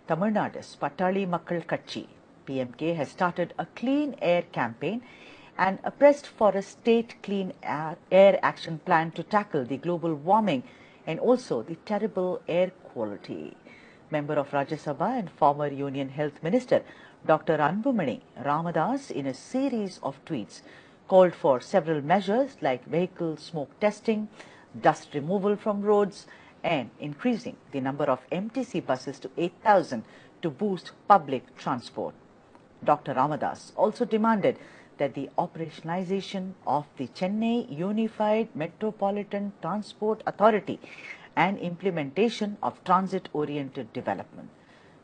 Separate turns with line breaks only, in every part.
Tamil Nadu's Pattali Makkal Katchi, PMK, has started a clean air campaign and pressed for a state clean air action plan to tackle the global warming and also the terrible air quality. Member of Rajya Sabha and former Union Health Minister Dr. Anbumani Ramadas, in a series of tweets, called for several measures like vehicle smoke testing, dust removal from roads, and increasing the number of MTC buses to 8,000 to boost public transport. Dr. Ramadas also demanded that the operationalization of the Chennai Unified Metropolitan Transport Authority and implementation of transit-oriented development.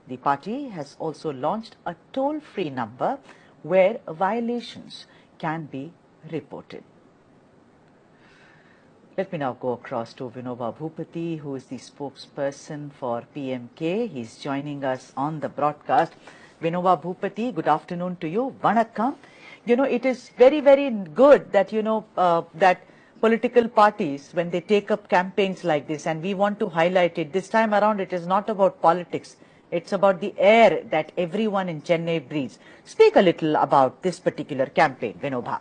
The party has also launched a toll-free number where violations can be reported. Let me now go across to Vinoba Bhupati, who is the spokesperson for PMK. He's joining us on the broadcast. Vinoba Bhupati, good afternoon to you. Vanakkam. You know, it is very, very good that, that political parties, when they take up campaigns like this, and we want to highlight it, this time around it is not about politics. It's about the air that everyone in Chennai breathes. Speak a little about this particular campaign, Vinoba.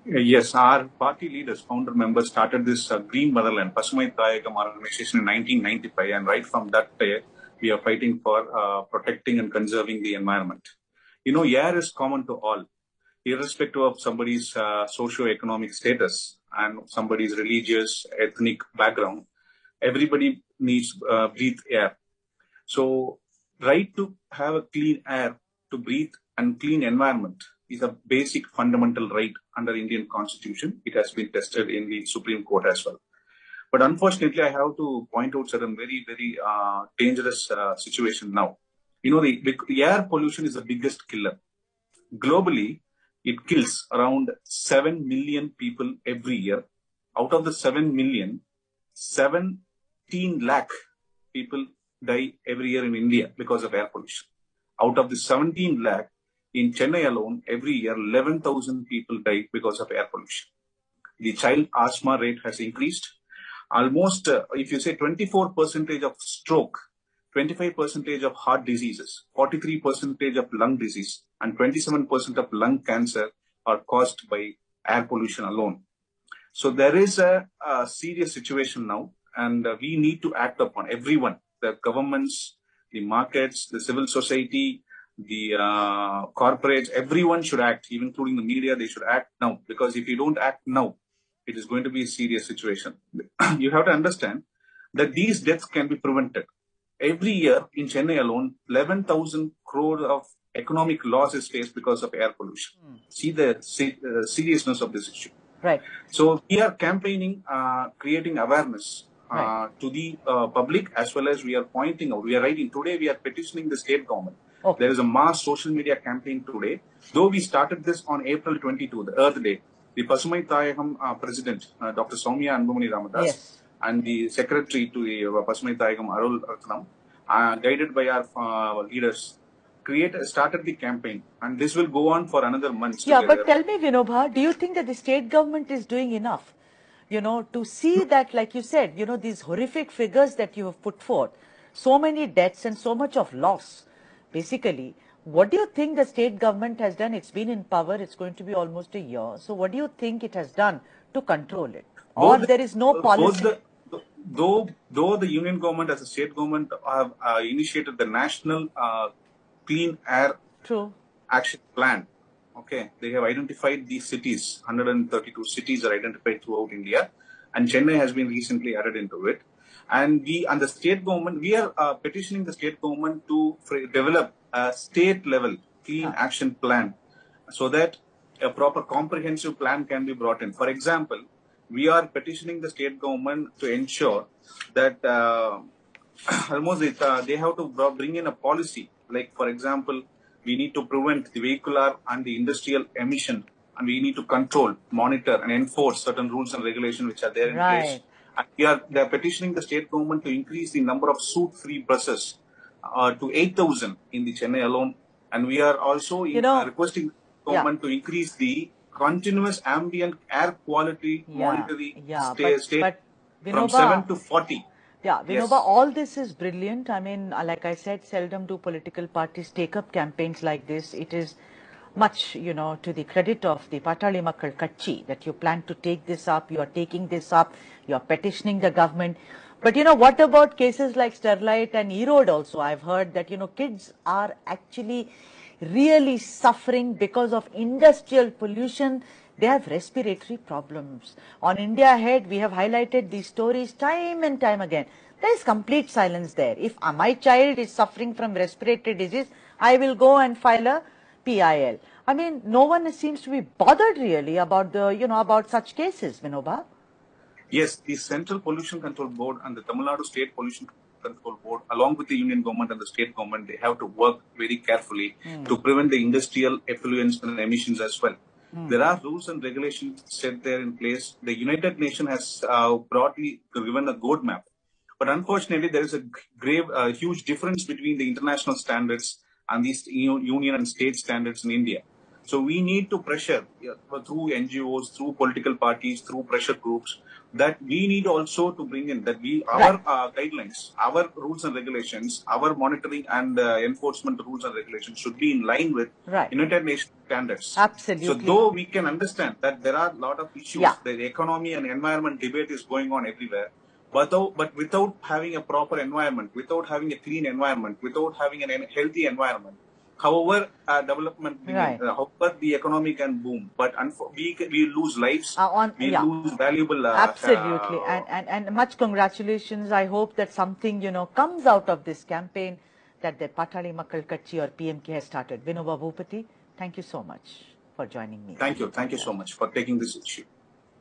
Yes, our party leaders, founder members started this Green Motherland, Pasumai Thayagam organization in 1995, and right from that day, we are fighting for protecting and conserving the environment. You know, air is common to all, irrespective of somebody's socio-economic status and somebody's religious, ethnic background. Everybody needs breathe air. So, right to have a clean air, to breathe and clean environment is a basic fundamental right under Indian Constitution. It has been tested in the Supreme Court as well. But unfortunately, I have to point out certain very, very dangerous situation now. You know, the air pollution is the biggest killer. Globally, it kills around 7 million people every year. Out of the 7 million, 17 lakh people die every year in India because of air pollution. Out of the 17 lakh, in Chennai alone, every year, 11,000 people die because of air pollution. The child asthma rate has increased. Almost, if you say 24% of stroke, 25% of heart diseases, 43% of lung disease, and 27% of lung cancer are caused by air pollution alone. So there is a serious situation now, and we need to act upon everyone, the governments, the markets, the civil society, the corporates, everyone should act, even including the media. They should act now, because if you don't act now, it is going to be a serious situation. You have to understand that these deaths can be prevented. Every year in Chennai alone, 11,000 crore of economic loss is faced because of air pollution. See the seriousness of this issue.
Right.
So we are campaigning, creating awareness to the public, as well as we are pointing out. We are writing today. We are petitioning the state government. Okay. There is a mass social media campaign today. Though we started this on April 22, the Earth Day, the Pasumai Thayagam president, Dr. Soumya Anbumani Ramadas,
yes,
and the secretary to the Pasumai Thayagam, Arul Ratnam, guided by our leaders, started the campaign. And this will go on for another month.
Yeah, together. But tell me, Vinoba, do you think that the state government is doing enough, to see that, like you said, these horrific figures that you have put forth, so many deaths and so much of loss? Basically, what do you think the state government has done? It's been in power, it's going to be almost a year. So what do you think it has done to control it? Or there is no policy?
Though the union government as a state government have initiated the National Clean Air Action Plan. Okay, they have identified these cities, 132 cities are identified throughout India, and Chennai has been recently added into it. And the state government, we are petitioning the state government to develop a state-level clean action plan, so that a proper comprehensive plan can be brought in. For example, we are petitioning the state government to ensure that they have to bring in a policy. Like, for example, we need to prevent the vehicular and the industrial emission, and we need to control, monitor, and enforce certain rules and regulations which are there in place. And they are petitioning the state government to increase the number of soot-free buses to 8,000 in the Chennai alone. And we are also requesting the government to increase the continuous ambient air quality monitoring state from 7 to 40.
Yeah,
Yes.
Vinoba, all this is brilliant. I mean, like I said, seldom do political parties take up campaigns like this. It is much, to the credit of the Patali Makkal Katchi that you plan to take this up, you are taking this up, you are petitioning the government. But, what about cases like Sterlite and Erode also? I've heard that, kids are actually really suffering because of industrial pollution. They have respiratory problems. On India Ahead, we have highlighted these stories time and time again. There is complete silence there. If my child is suffering from respiratory disease, I will go and file a PIL. I mean, no one seems to be bothered really about about such cases, Vinoba.
Yes, the Central Pollution Control Board and the Tamil Nadu State Pollution Control Board, along with the union government and the state government, they have to work very carefully to prevent the industrial effluents and emissions as well. There are rules and regulations set there in place. The United Nations has broadly given a road map. But unfortunately, there is a huge difference between the international standards and these union and state standards in India. So we need to pressure through NGOs, through political parties, through pressure groups, that we need also to bring in that our guidelines, our rules and regulations, our monitoring and enforcement rules and regulations should be in line with United Nations standards.
Absolutely.
So though we can understand that there are a lot of issues, the economy and environment debate is going on everywhere. But without having a proper environment, without having a clean environment, without having a healthy environment, however development, however the economy can boom, but we lose lives, we lose valuable.
Absolutely, and much congratulations. I hope that something comes out of this campaign that the Patali Makkal Katchi or PMK has started. Vinoba Bhupati, thank you so much for joining me.
Thank you so much for taking this issue.